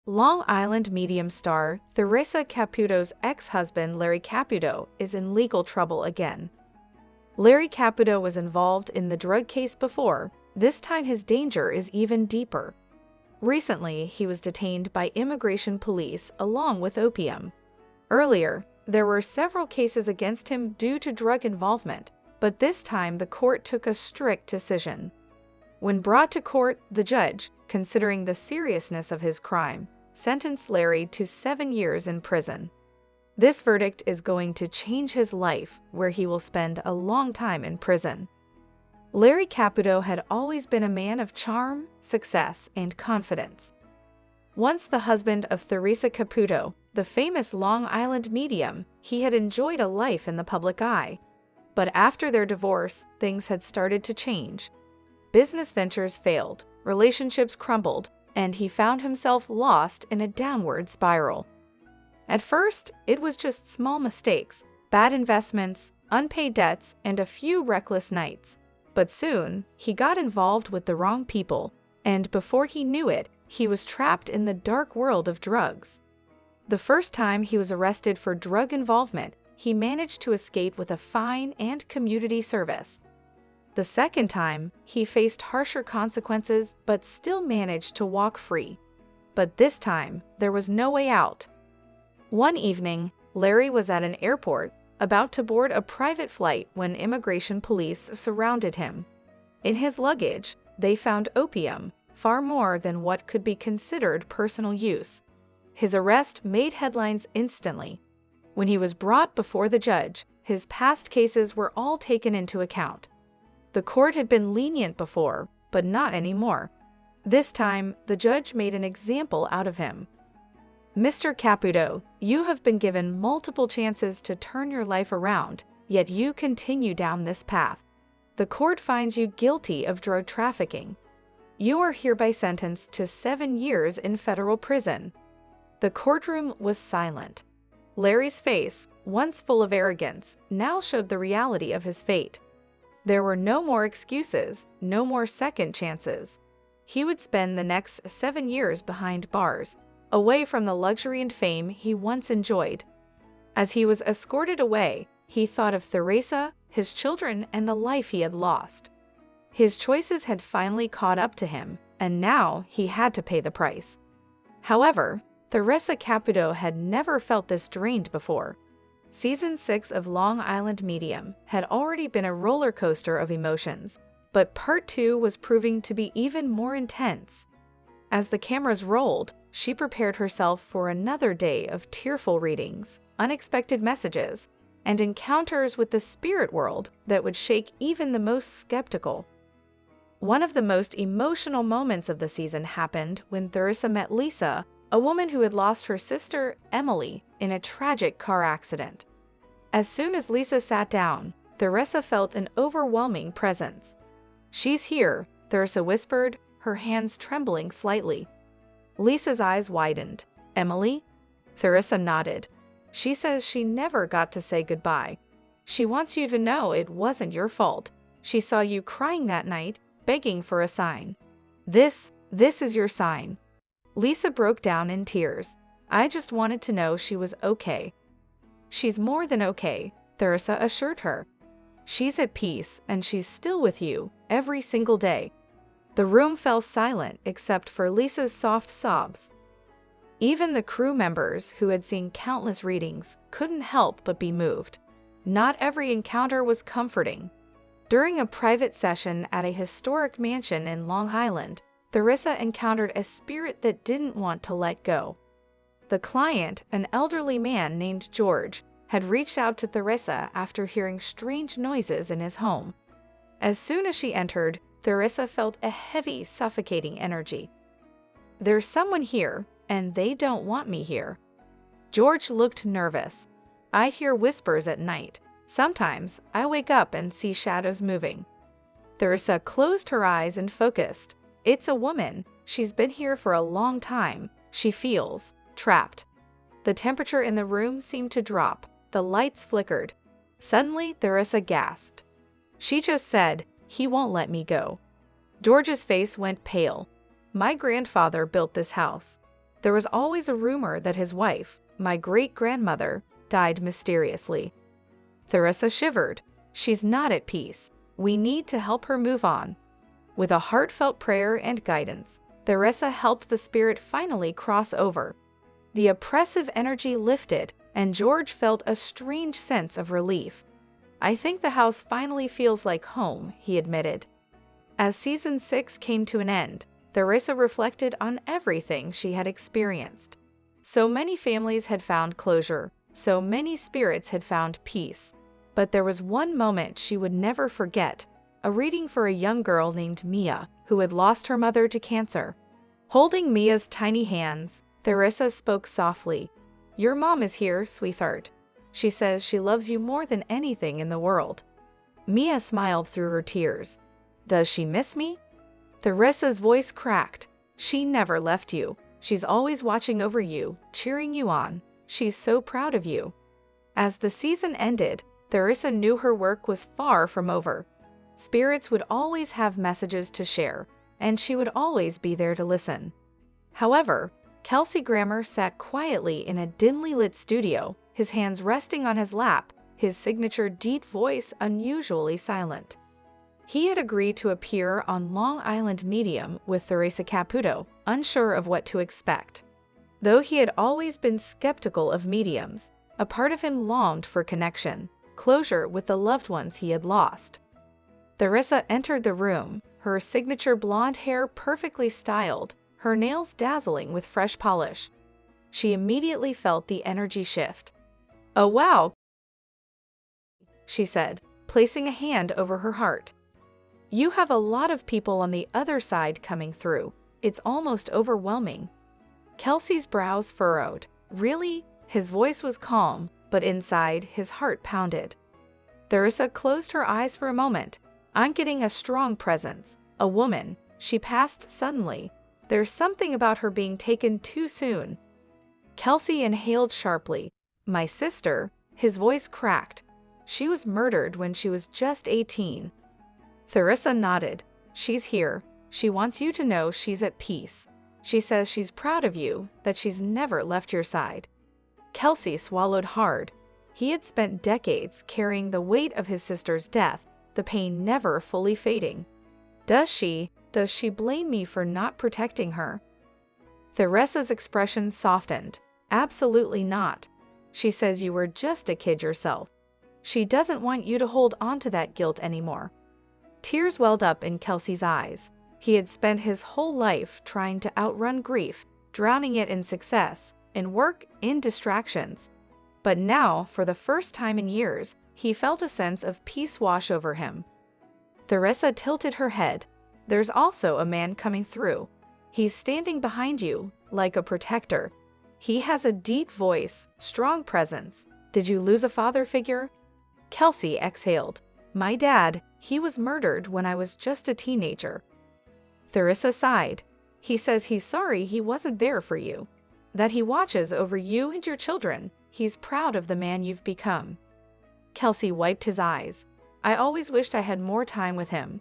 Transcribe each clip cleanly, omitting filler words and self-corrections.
Long Island medium star Theresa Caputo's ex-husband Larry Caputo is in legal trouble again. Larry Caputo was involved in the drug case before. This time his danger is even deeper. Recently, he was detained by immigration police along with opium. Earlier, there were several cases against him due to drug involvement, but this time the court took a strict decision. When brought to court, the judge, considering the seriousness of his crime, sentenced Larry to 7 years in prison. This verdict is going to change his life, where he will spend a long time in prison. Larry Caputo had always been a man of charm, success, and confidence. Once the husband of Theresa Caputo, the famous Long Island medium, he had enjoyed a life in the public eye. But after their divorce, things had started to change. Business ventures failed, relationships crumbled, and he found himself lost in a downward spiral. At first, it was just small mistakes, bad investments, unpaid debts, and a few reckless nights. But soon, he got involved with the wrong people, and before he knew it, he was trapped in the dark world of drugs. The first time he was arrested for drug involvement, he managed to escape with a fine and community service. The second time, he faced harsher consequences but still managed to walk free. But this time, there was no way out. One evening, Larry was at an airport, about to board a private flight when immigration police surrounded him. In his luggage, they found opium, far more than what could be considered personal use. His arrest made headlines instantly. When he was brought before the judge, his past cases were all taken into account. The court had been lenient before, but not anymore. This time, the judge made an example out of him. "Mr. Caputo, you have been given multiple chances to turn your life around, yet you continue down this path. The court finds you guilty of drug trafficking. You are hereby sentenced to 7 years in federal prison." The courtroom was silent. Larry's face, once full of arrogance, now showed the reality of his fate. There were no more excuses, no more second chances. He would spend the next 7 years behind bars, away from the luxury and fame he once enjoyed. As he was escorted away, he thought of Theresa, his children, and the life he had lost. His choices had finally caught up to him, and now he had to pay the price. However, Theresa Caputo had never felt this drained before. Season 6 of Long Island Medium had already been a roller coaster of emotions, but Part 2 was proving to be even more intense. As the cameras rolled, she prepared herself for another day of tearful readings, unexpected messages, and encounters with the spirit world that would shake even the most skeptical. One of the most emotional moments of the season happened when Theresa met Lisa, a woman who had lost her sister, Emily, in a tragic car accident. As soon as Lisa sat down, Theresa felt an overwhelming presence. "She's here," Theresa whispered, her hands trembling slightly. Lisa's eyes widened. "Emily?" Theresa nodded. "She says she never got to say goodbye. She wants you to know it wasn't your fault. She saw you crying that night, begging for a sign. This is your sign." Lisa broke down in tears. "I just wanted to know she was okay." "She's more than okay," Theresa assured her. "She's at peace, and she's still with you, every single day." The room fell silent except for Lisa's soft sobs. Even the crew members, who had seen countless readings, couldn't help but be moved. Not every encounter was comforting. During a private session at a historic mansion in Long Island, Theresa encountered a spirit that didn't want to let go. The client, an elderly man named George, had reached out to Theresa after hearing strange noises in his home. As soon as she entered, Theresa felt a heavy, suffocating energy. "There's someone here, and they don't want me here." George looked nervous. "I hear whispers at night. Sometimes I wake up and see shadows moving." Theresa closed her eyes and focused. "It's a woman. She's been here for a long time. She feels trapped." The temperature in the room seemed to drop. The lights flickered. Suddenly, Theresa gasped. She just said, "He won't let me go." George's face went pale. "My grandfather built this house. There was always a rumor that his wife, my great-grandmother, died mysteriously. Theresa shivered. She's not at peace. We need to help her move on. With a heartfelt prayer and guidance, Theresa helped the spirit finally cross over. The oppressive energy lifted, and George felt a strange sense of relief. I think the house finally feels like home, he admitted. As season 6 came to an end, Theresa reflected on everything she had experienced. So many families had found closure, so many spirits had found peace. But there was one moment she would never forget, a reading for a young girl named Mia, who had lost her mother to cancer. Holding Mia's tiny hands, Theresa spoke softly. "Your mom is here, sweetheart. She says she loves you more than anything in the world." Mia smiled through her tears. "Does she miss me?" Theresa's voice cracked. "She never left you. She's always watching over you, cheering you on. She's so proud of you." As the season ended, Theresa knew her work was far from over. Spirits would always have messages to share, and she would always be there to listen. However, Kelsey Grammer sat quietly in a dimly lit studio, his hands resting on his lap, his signature deep voice unusually silent. He had agreed to appear on Long Island Medium with Theresa Caputo, unsure of what to expect. Though he had always been skeptical of mediums, a part of him longed for connection, closure with the loved ones he had lost. Theresa entered the room, her signature blonde hair perfectly styled, her nails dazzling with fresh polish. She immediately felt the energy shift. "Oh wow," she said, placing a hand over her heart. "You have a lot of people on the other side coming through. It's almost overwhelming." Kelsey's brows furrowed. "Really?" His voice was calm, but inside, his heart pounded. Theresa closed her eyes for a moment. "I'm getting a strong presence. A woman." She passed suddenly. "There's something about her being taken too soon." Kelsey inhaled sharply. "My sister?" His voice cracked. "She was murdered when she was just 18. Theresa nodded. "She's here. She wants you to know she's at peace. She says she's proud of you, that she's never left your side." Kelsey swallowed hard. He had spent decades carrying the weight of his sister's death, the pain never fully fading. Does she blame me for not protecting her?" Theresa's expression softened. "Absolutely not. She says you were just a kid yourself. She doesn't want you to hold on to that guilt anymore." Tears welled up in Kelsey's eyes. He had spent his whole life trying to outrun grief, drowning it in success, in work, in distractions. But now, for the first time in years, he felt a sense of peace wash over him. Theresa tilted her head. "There's also a man coming through. He's standing behind you, like a protector. He has a deep voice, strong presence. Did you lose a father figure?" Kelsey exhaled. "My dad, he was murdered when I was just a teenager." Theresa sighed. "He says he's sorry he wasn't there for you. That he watches over you and your children. He's proud of the man you've become." Kelsey wiped his eyes. "I always wished I had more time with him."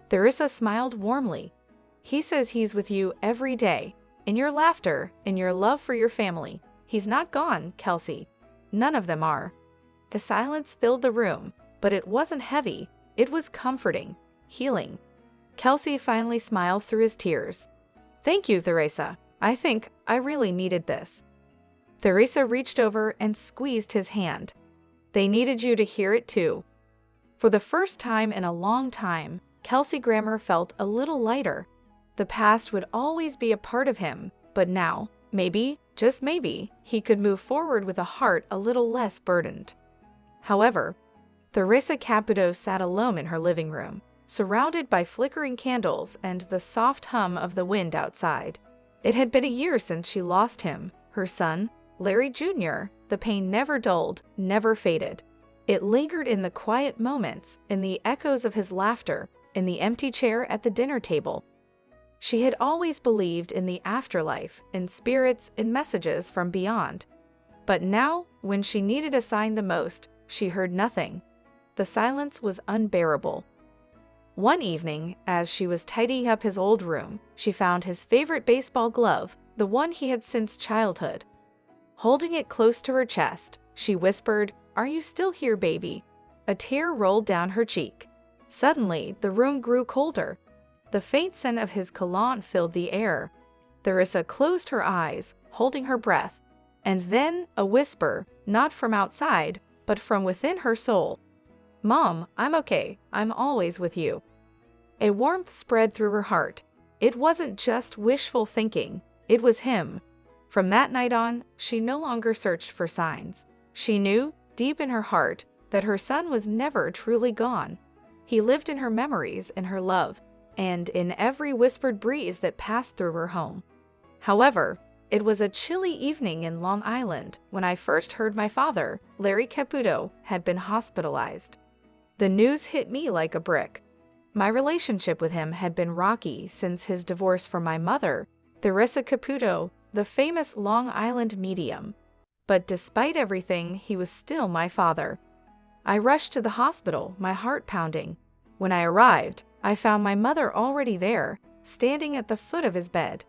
Theresa smiled warmly. "He says he's with you every day, in your laughter, in your love for your family. He's not gone, Kelsey. None of them are." The silence filled the room, but it wasn't heavy. It was comforting, healing. Kelsey finally smiled through his tears. "Thank you, Theresa. I think I really needed this." Theresa reached over and squeezed his hand. "They needed you to hear it too." For the first time in a long time, Kelsey Grammer felt a little lighter. The past would always be a part of him, but now, maybe, just maybe, he could move forward with a heart a little less burdened. However, Theresa Caputo sat alone in her living room, surrounded by flickering candles and the soft hum of the wind outside. It had been a year since she lost him, her son, Larry Jr. The pain never dulled, never faded. It lingered in the quiet moments, in the echoes of his laughter, in the empty chair at the dinner table. She had always believed in the afterlife, in spirits, in messages from beyond. But now, when she needed a sign the most, she heard nothing. The silence was unbearable. One evening, as she was tidying up his old room, she found his favorite baseball glove, the one he had since childhood. Holding it close to her chest, she whispered, "Are you still here, baby?" A tear rolled down her cheek. Suddenly, the room grew colder. The faint scent of his cologne filled the air. Theresa closed her eyes, holding her breath. And then, a whisper, not from outside, but from within her soul. "Mom, I'm okay. I'm always with you." A warmth spread through her heart. It wasn't just wishful thinking. It was him. From that night on, she no longer searched for signs. She knew, deep in her heart, that her son was never truly gone. He lived in her memories, in her love, and in every whispered breeze that passed through her home. However, it was a chilly evening in Long Island when I first heard my father, Larry Caputo, had been hospitalized. The news hit me like a brick. My relationship with him had been rocky since his divorce from my mother, Theresa Caputo, the famous Long Island medium. But despite everything, he was still my father. I rushed to the hospital, my heart pounding. When I arrived, I found my mother already there, standing at the foot of his bed.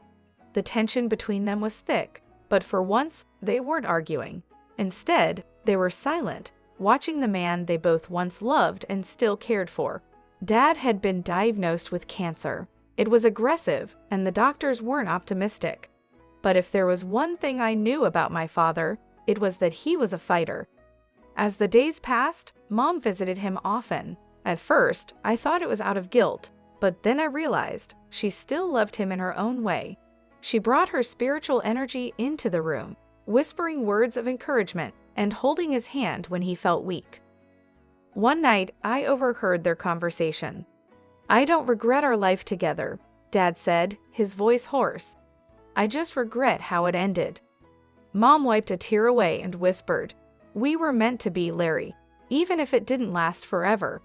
The tension between them was thick, but for once, they weren't arguing. Instead, they were silent, watching the man they both once loved and still cared for. Dad had been diagnosed with cancer. It was aggressive, and the doctors weren't optimistic. But if there was one thing I knew about my father, it was that he was a fighter. As the days passed, Mom visited him often. At first, I thought it was out of guilt, but then I realized she still loved him in her own way. She brought her spiritual energy into the room, whispering words of encouragement and holding his hand when he felt weak. One night, I overheard their conversation. "I don't regret our life together," Dad said, his voice hoarse. "I just regret how it ended." Mom wiped a tear away and whispered, "We were meant to be, Larry, even if it didn't last forever."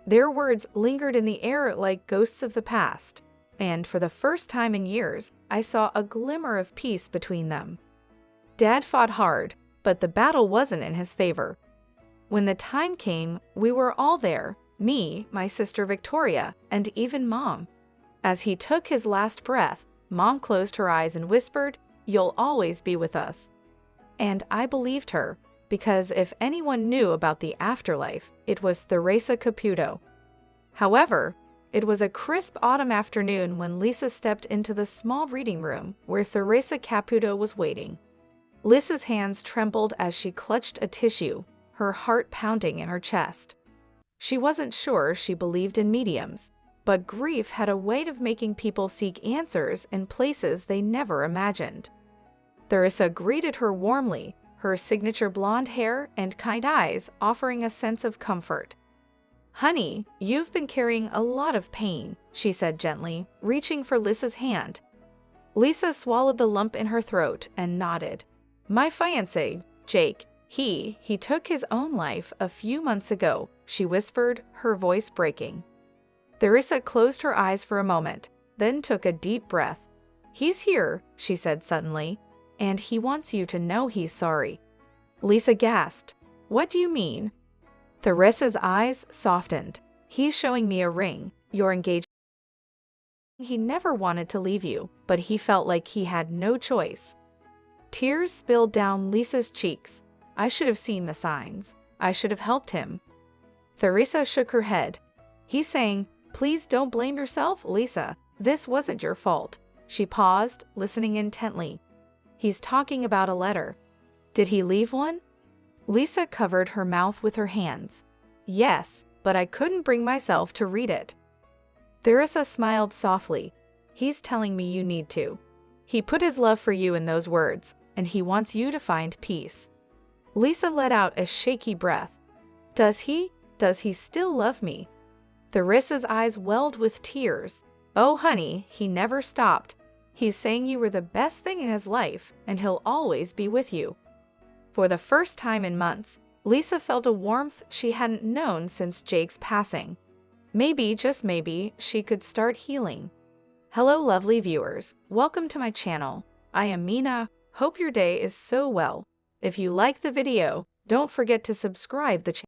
Their words lingered in the air like ghosts of the past, and for the first time in years, I saw a glimmer of peace between them. Dad fought hard, but the battle wasn't in his favor. When the time came, we were all there, me, my sister Victoria, and even Mom. As he took his last breath, Mom closed her eyes and whispered, "You'll always be with us." And I believed her, because if anyone knew about the afterlife, it was Theresa Caputo. However, it was a crisp autumn afternoon when Lisa stepped into the small reading room where Theresa Caputo was waiting. Lisa's hands trembled as she clutched a tissue, her heart pounding in her chest. She wasn't sure she believed in mediums, but grief had a way of making people seek answers in places they never imagined. Theresa greeted her warmly, her signature blonde hair and kind eyes offering a sense of comfort. "Honey, you've been carrying a lot of pain," she said gently, reaching for Lisa's hand. Lisa swallowed the lump in her throat and nodded. "My fiancé, Jake, he took his own life a few months ago," she whispered, her voice breaking. Theresa closed her eyes for a moment, then took a deep breath. "He's here," she said suddenly, "and he wants you to know he's sorry." Lisa gasped. "What do you mean?" Theresa's eyes softened. "He's showing me a ring. You're engaged." He never wanted to leave you, but he felt like he had no choice. Tears spilled down Lisa's cheeks. "I should have seen the signs. I should have helped him." Theresa shook her head. "He's saying, 'Please don't blame yourself, Lisa. This wasn't your fault.'" She paused, listening intently. "He's talking about a letter. Did he leave one?" Lisa covered her mouth with her hands. "Yes, but I couldn't bring myself to read it." Theresa smiled softly. "He's telling me you need to. He put his love for you in those words, and he wants you to find peace." Lisa let out a shaky breath. Does he still love me?" Theresa's eyes welled with tears. "Oh, honey, he never stopped. He's saying you were the best thing in his life, and he'll always be with you." For the first time in months, Lisa felt a warmth she hadn't known since Jake's passing. Maybe, just maybe, she could start healing. Hello, lovely viewers. Welcome to my channel. I am Mina. Hope your day is so well. If you like the video, don't forget to subscribe the channel.